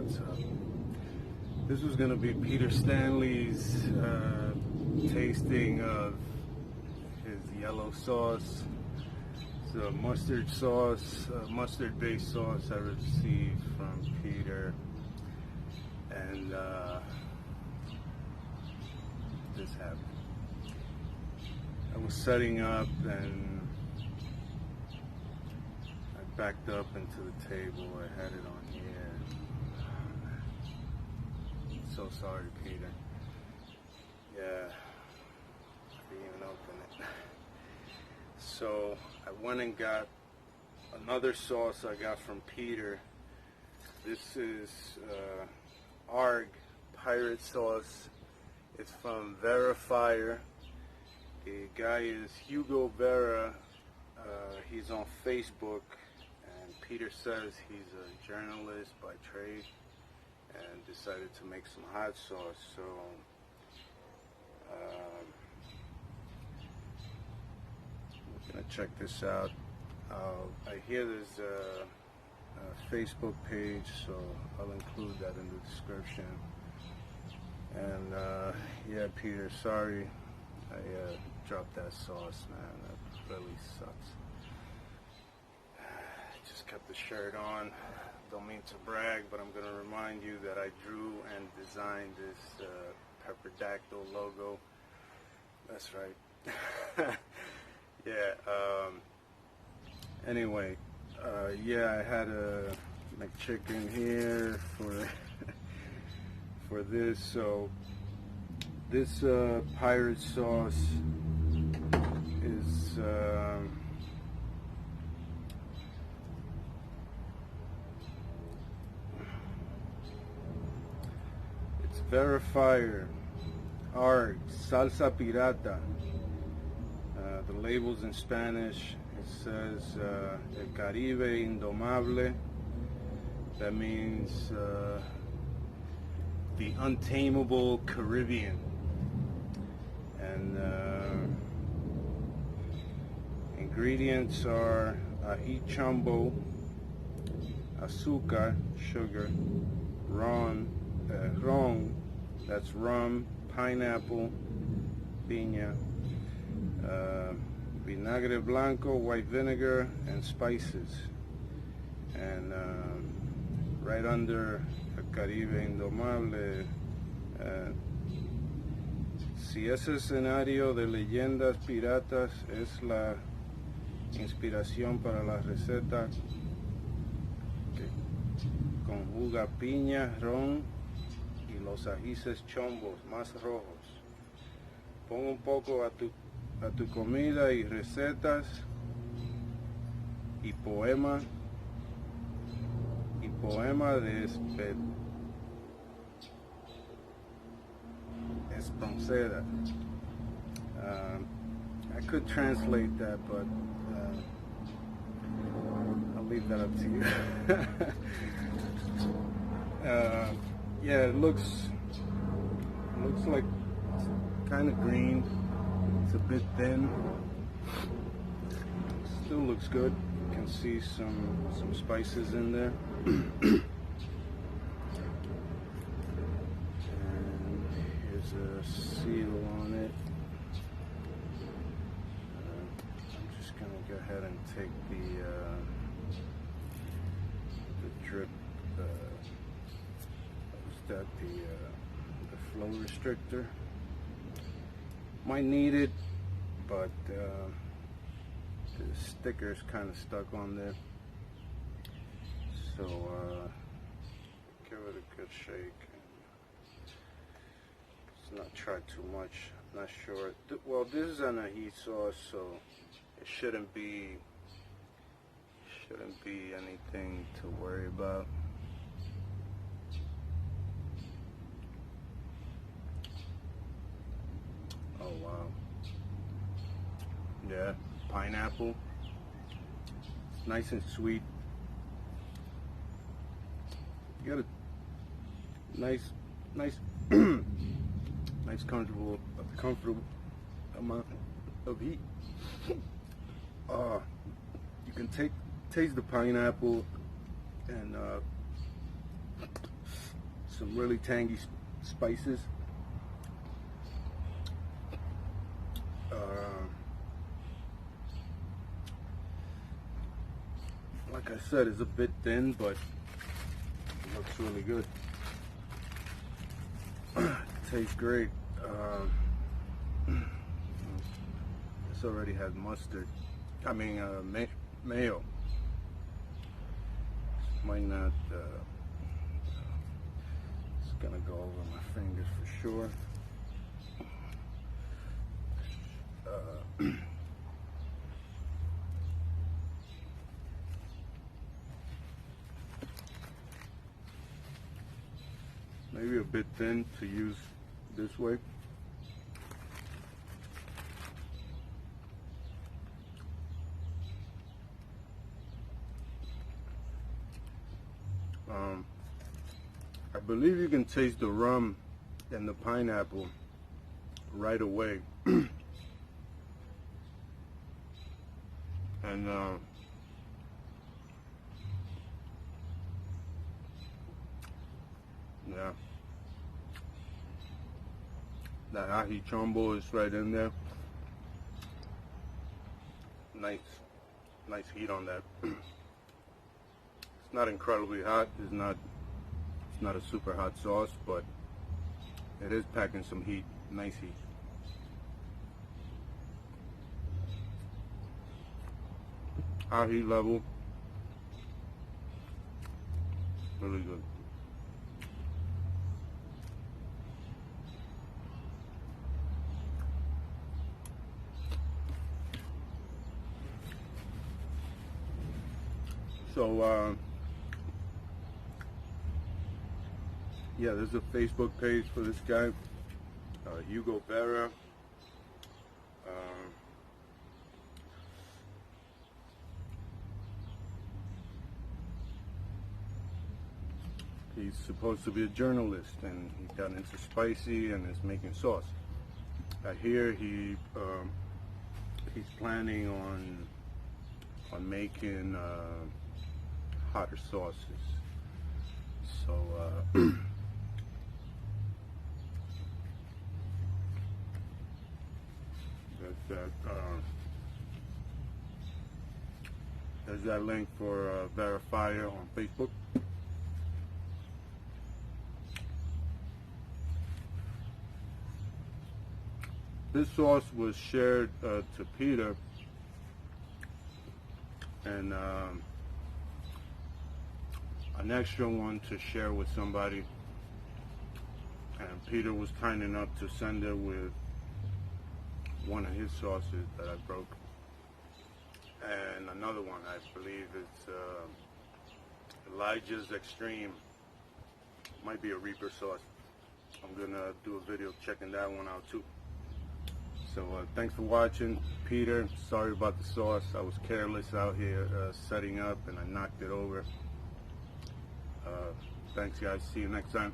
what's up. This was gonna be Peter Stanley's tasting of his yellow sauce. It's a mustard sauce, mustard-based sauce I received from Peter, and this happened. I was setting up and I backed up into the table. I had it on here. So sorry, Peter. Yeah, I didn't even open it. So I went and got another sauce I got from Peter. This is ARGH pirate sauce. It's from Vera Fire. The guy is Hugo Vera. He's on Facebook, and Peter says he's a journalist by trade and decided to make some hot sauce. So we're gonna check this out. I hear there's a Facebook page, so I'll include that in the description. And yeah, Peter, sorry I dropped that sauce, man. That really sucks. Just kept the shirt on. Don't mean to brag, but I'm going to remind you that I drew and designed this pterodactyl logo. That's right. Yeah. Anyway, yeah, I had a McChicken here for this. So this pirate sauce is it's Vera Fire, ARGH, Salsa Pirata. The label's in Spanish. It says El Caribe Indomable. That means the untamable Caribbean. And ingredients are ají chumbo, azúcar, sugar, ron, that's rum, pineapple, piña, vinagre blanco, white vinegar, and spices. And right under El Caribe Indomable, si ese escenario de leyendas piratas es la inspiración para la receta que conjuga piña, ron y los ajíes chombos más rojos. Pon un poco a tu comida y recetas y poema de Espronceda. I could translate that, but I'll leave that up to you. Yeah, it looks like it's kind of green. It's a bit thin. Still looks good. You can see some spices in there. And here's a seal on it. I'm just gonna go ahead and take the drip. That the flow restrictor. Might need it, but the sticker's kind of stuck on there. So give it a good shake. Let's not try too much. Not sure. Well, this is an ají sauce, so it shouldn't be anything to worry about. Oh wow. Yeah, pineapple. It's nice and sweet. You got a nice nice comfortable amount of heat. You can taste the pineapple, and some really tangy spices. Like I said, it's a bit thin, but it looks really good. Tastes great. This already has mustard. I mean, mayo. Might not. It's gonna go over my fingers for sure. Maybe a bit thin to use this way. I believe you can taste the rum and the pineapple right away. And yeah, that ají chombo is right in there. Nice heat on that. It's not incredibly hot. It's not a super hot sauce, but it is packing some heat. Nice heat. Our heat level, really good. So yeah, there's a Facebook page for this guy, Hugo Vera. He's supposed to be a journalist, and he got into spicy and is making sauce. I hear he's planning on making hotter sauces. So there's that link for Verifier on Facebook. This sauce was shared to Peter, and an extra one to share with somebody. And Peter was kind enough to send it with one of his sauces that I broke. And another one, I believe it's Elijah's Extreme. Might be a Reaper sauce. I'm gonna do a video checking that one out too. So thanks for watching, Peter. Sorry about the sauce. I was careless out here setting up, and I knocked it over. Thanks, guys. See you next time.